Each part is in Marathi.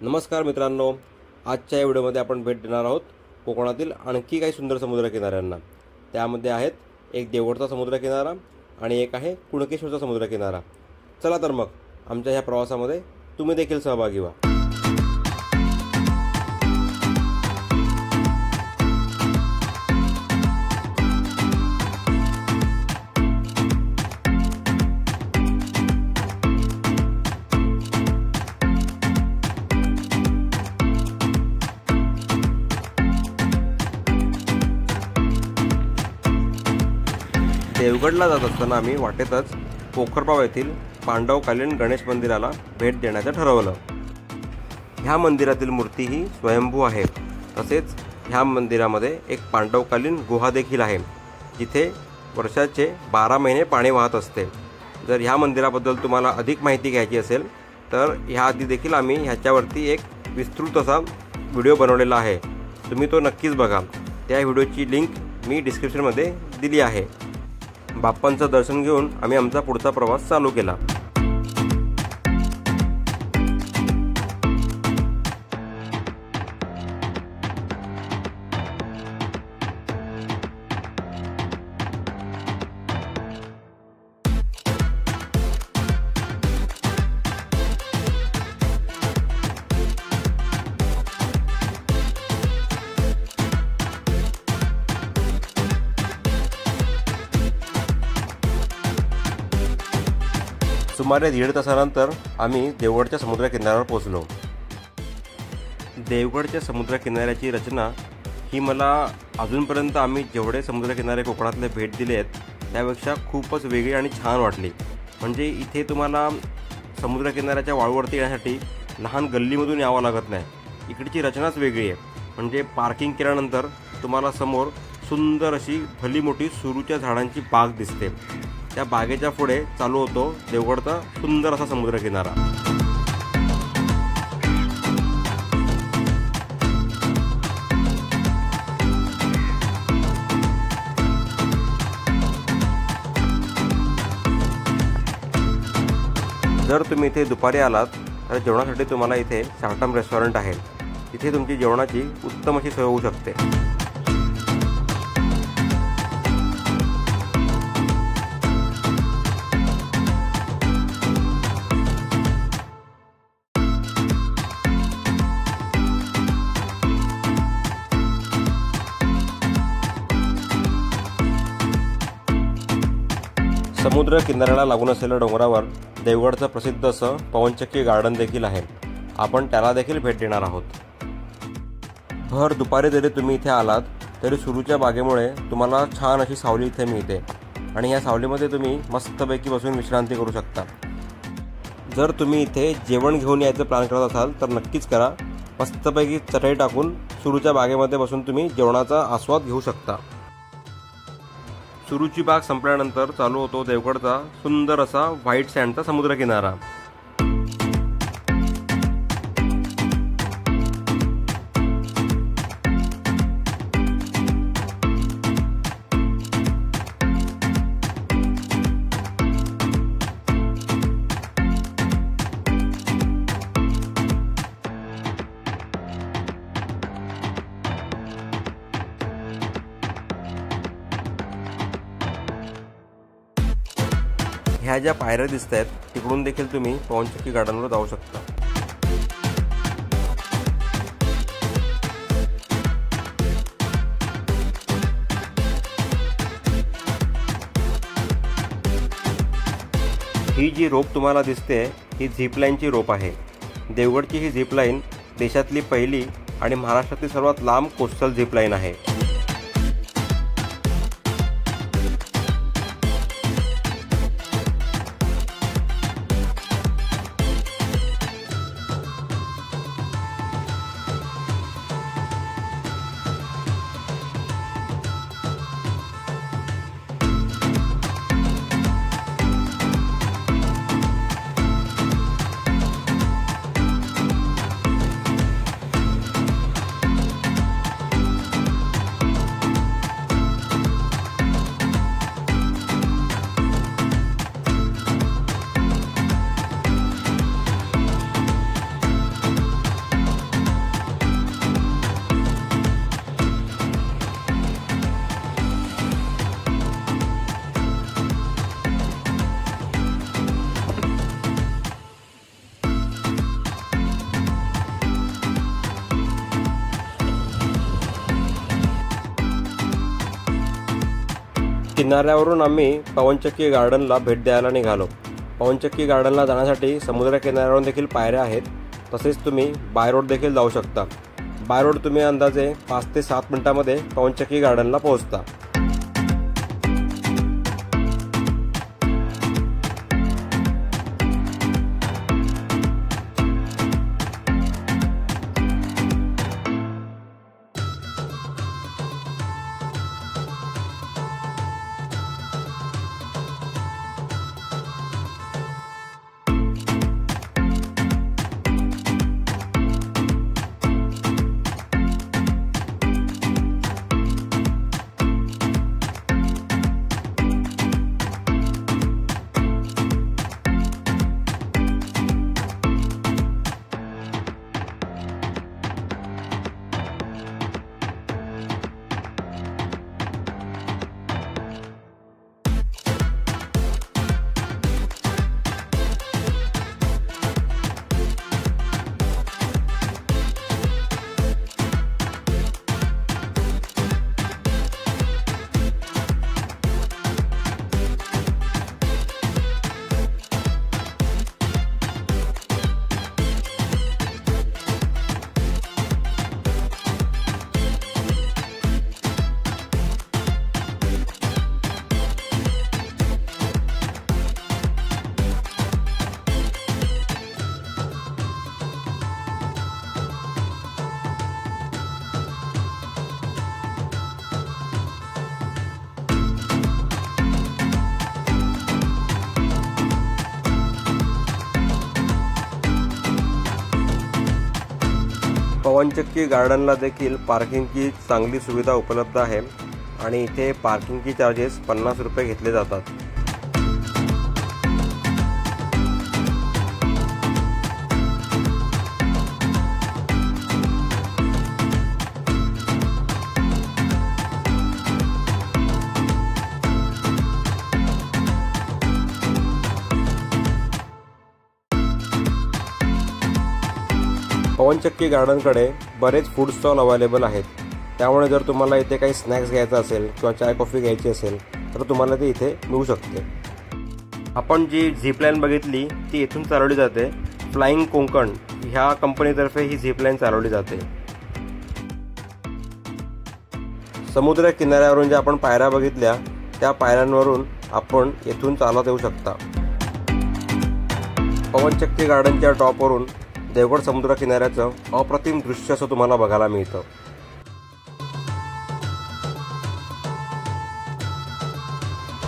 नमस्कार मित्रांनो, आजच्या या व्हिडिओमध्ये आपण भेट देणार आहोत कोकणातील आणखी काही सुंदर समुद्रकिनाऱ्यांना। त्यामध्ये आहेत एक देवगडचा समुद्रकिनारा आणि एक आहे कुणकेश्वरचा समुद्रकिनारा। चला तर मग आमच्या ह्या प्रवासामध्ये तुम्ही देखील सहभागी व्हा। देवगडला जात असताना आम्ही वाटेतच पोखरपाव येथील पांडवकालीन गणेश मंदिराला भेट देण्याचं ठरवलं। ह्या मंदिरातील मूर्ती ही स्वयंभू आहे। तसेच ह्या मंदिरामध्ये एक पांडवकालीन गुहा देखील आहे, जिथे वर्षाचे 12 महिने पाणी वाहत असते। जर ह्या मंदिराबद्दल तुम्हाला अधिक माहिती घ्यायची असेल तर ह्याआधी देखील आम्ही ह्याच्यावरती एक विस्तृत असा व्हिडिओ बनवलेला आहे, तुम्ही तो नक्कीच बघा। त्या व्हिडिओची लिंक मी डिस्क्रिप्शनमध्ये दिली आहे। बाप्पांचं दर्शन घेऊन आम्ही आमचा पुढचा प्रवास चालू केला। सुमारे 1.5 तासानंतर आम्ही देवगडच्या समुद्रकिनाऱ्यावर पोहोचलो। देवगडच्या समुद्रकिनाऱ्याची रचना ही मला अजूनपर्यंत आम्ही जेवढे समुद्रकिनारे कोकणातले भेट दिले आहेत त्यापेक्षा खूपच वेगळी आणि छान वाटली। म्हणजे इथे तुम्हाला समुद्रकिनाऱ्याच्या वाळूवरती येण्यासाठी लहान गल्लीमधून यावं लागत नाही। इकडची रचनाच वेगळी आहे। म्हणजे पार्किंग केल्यानंतर तुम्हाला समोर सुंदर अशी भली मोठी सुरूच्या झाडांची बाग दिसते। त्या बागेच्या पुढे चालू होतो देवगडचा सुंदर असा समुद्रकिनारा। जर तुम्ही इथे दुपारी आलात तर जेवणासाठी तुम्हाला इथे शाटम रेस्टॉरंट आहे, तिथे तुमची जेवणाची उत्तम अशी सोय होऊ शकते। समुद्र किनाऱ्याला लागून असलेल्या डोंगरावर देवगडचं प्रसिद्ध असं पवनचक्की गार्डन देखील आहे। आपण त्याला देखील भेट देणार आहोत। भर दुपारी जरी तुम्ही इथे आलात तरी सुरूच्या बागेमुळे तुम्हाला छान अशी सावली इथे मिळते आणि या सावलीमध्ये तुम्ही मस्तपैकी बसून विश्रांती करू शकता। जर तुम्ही इथे जेवण घेऊन यायचं प्लॅन करत असाल तर नक्कीच करा। मस्तपैकी चटई टाकून सुरूच्या बागेमध्ये बसून तुम्ही जेवणाचा आस्वाद घेऊ शकता। सुरूची बाग संपल्यानंतर चालू होतो देवगडचा सुंदर असा व्हाईट सँडचा समुद्रकिनारा। ह्या ज्या पायऱ्या दिसत आहेत तिकडून देखील तुम्ही पवनचक्की गार्डनवर जाऊ शकता। ही जी रोप तुम्हाला दिसते ही झिपलाईनची रोप आहे। देवगडची ही झिपलाईन देशातली पहिली आणि महाराष्ट्रातील सर्वात लांब कोस्टल झिपलाईन आहे। किनाऱ्यावरून आम्ही पवनचक्की गार्डनला भेट द्यायला निघालो। पवनचक्की गार्डनला जाण्यासाठी समुद्र किनाऱ्यावरून देखील पायऱ्या आहेत, तसेच तुम्ही बाय रोड देखील जाऊ शकता। बाय रोड तुम्ही अंदाजे 5 ते 7 मिनिटांमध्ये पवनचक्की गार्डनला पोहोचता। पवनचक्की गार्डनला देखील पार्किंगची चांगली सुविधा उपलब्ध आहे आणि इथे पार्किंगचे चार्जेस 50 रुपये घेतले जातात। पवनचक्की गार्डनकडे बरेच फूड स्टॉल अवेलेबल आहेत, त्यामुळे जर तुम्हाला इथे काही स्नॅक्स घ्यायचा असेल किंवा चाय कॉफी घ्यायची असेल तर तुम्हाला ते इथे मिळू शकते। आपण जी झिपलाईन बघितली ती इथून चालवली जाते। फ्लाइंग कोकण ह्या कंपनीतर्फे ही झिपलाईन चालवली जाते। समुद्र किनाऱ्यावरून ज्या आपण पायऱ्या बघितल्या त्या पायऱ्यांवरून आपण येथून चालत येऊ शकता। पवनचक्की गार्डनच्या टॉपवरून देवगड समुद्र किनाऱ्याचं अप्रतिम दृश्य असं तुम्हाला बघायला मिळतं।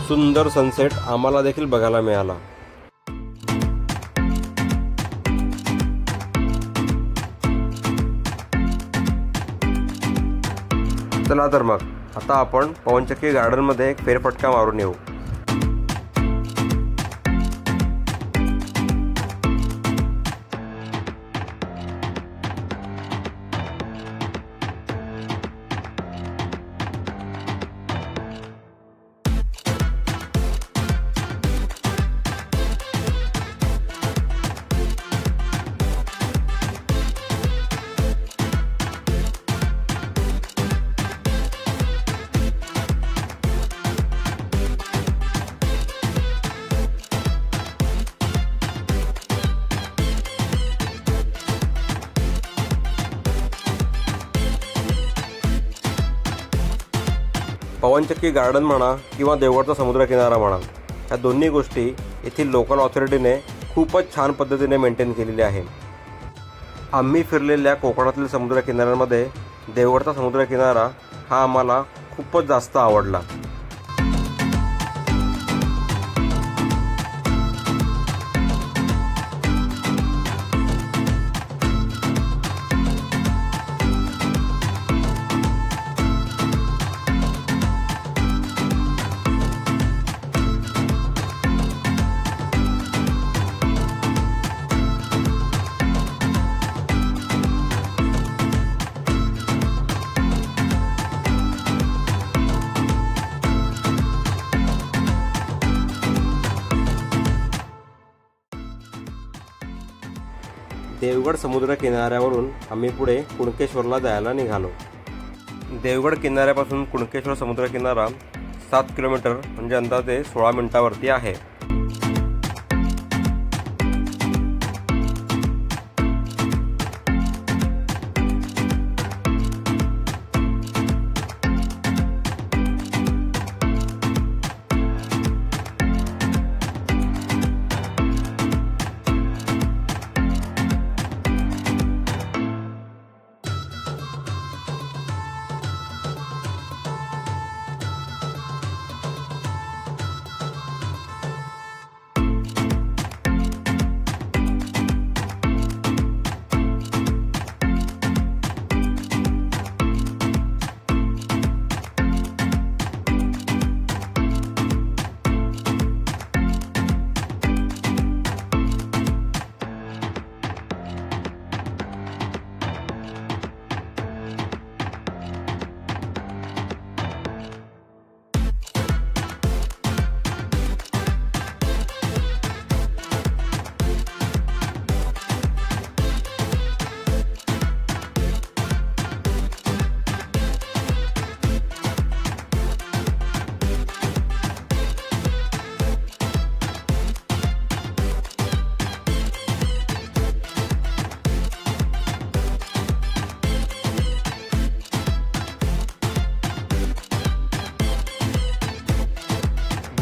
सुंदर सनसेट आम्हाला देखील बघायला मिळाला। चला तर मग आता आपण पवनचक्की गार्डनमध्ये एक फेरफटका मारून येऊ। पवनचक्की गार्डन म्हणा किंवा देवगडचा समुद्र किनारा म्हणा, या दोन्ही गोष्टी येथील लोकल ऑथॉरिटीने खूपच छान पद्धतीने मेंटेन केलेली आहे। आम्ही फिरलेल्या कोकणातील समुद्र किनाऱ्यांमध्ये देवगडचा समुद्र किनारा हा आम्हाला खूपच जास्त आवडला। देवगड समुद्र किनाऱ्यावरून आम्ही पुढे कुणकेश्वरला जायला निघालो। देवगड किनाऱ्यापासून कुणकेश्वर समुद्र किनारा 7 किलोमीटर म्हणजे अंदाजे 16 मिनिटावरती आहे.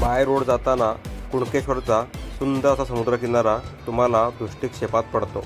बाय रोड जाताना कुणकेश्वरचा सुंदर असा समुद्रकिनारा तुम्हाला दृष्टिक्षेपात पडतो.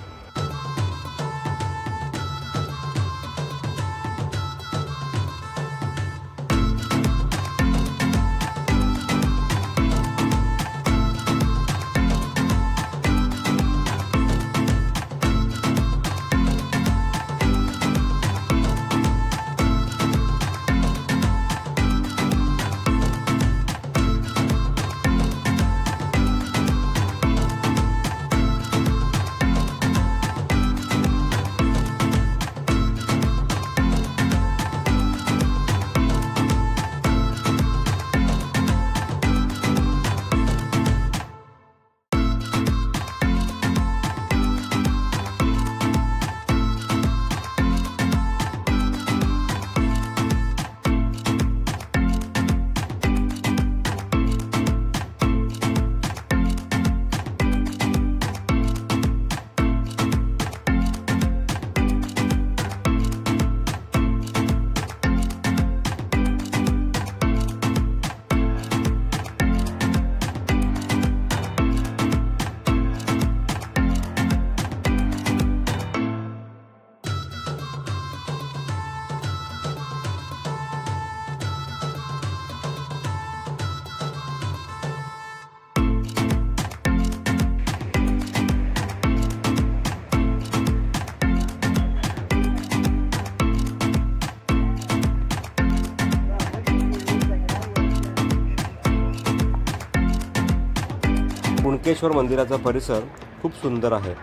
कुणकेश्वर मंदिराचा परिसर खूप सुंदर आहे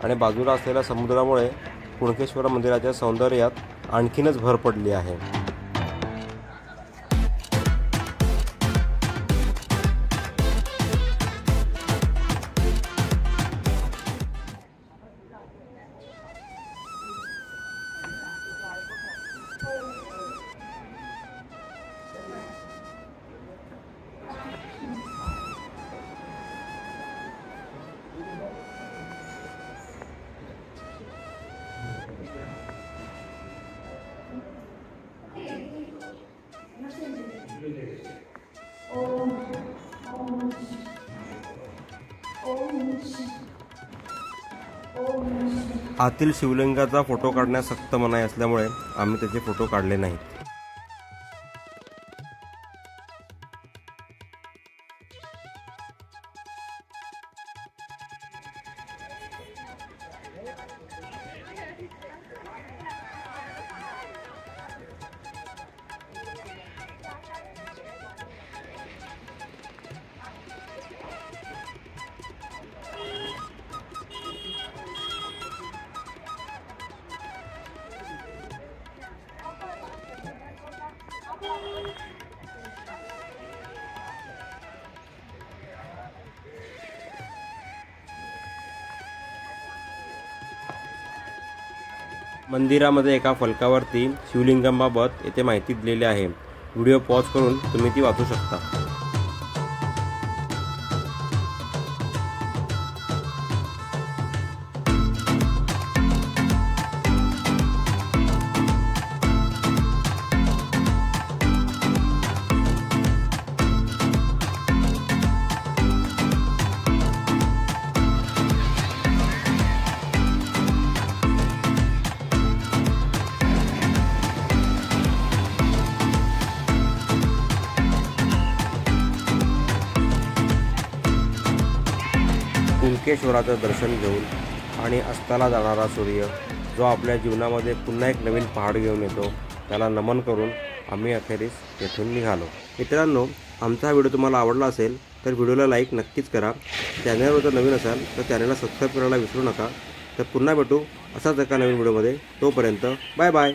आणि बाजूला असलेल्या समुद्रामुळे कुणकेश्वर मंदिराच्या सौंदर्यात आणखीनच भर पडली आहे. आतील शिवलिंगाचा फोटो काढण्यास सक्त मनाई असल्यामुळे आम्ही त्याचे फोटो काढले नाहीत. मंदिरामध्ये एका फलकावरती शिवलिंगांबाबत येथे माहिती दिलेली आहे. व्हिडिओ पॉज करून तुम्ही ती वाचू शकता. कुणकेश्वराचं दर्शन घेऊन आणि अस्ताला जाणारा सूर्य जो आपल्या जीवनामध्ये पुन्हा एक नवीन पहाड घेऊन येतो त्याला नमन करून आम्ही अखेरीस तेथून निघालो. मित्रांनो, आमचा हा व्हिडिओ तुम्हाला आवडला असेल तर व्हिडिओला लाईक नक्कीच करा. चॅनलवर जर नवीन असाल तर चॅनलला सबस्क्राईब करायला विसरू नका. तर पुन्हा भेटू असाच एका नवीन व्हिडिओमध्ये. तोपर्यंत बाय बाय.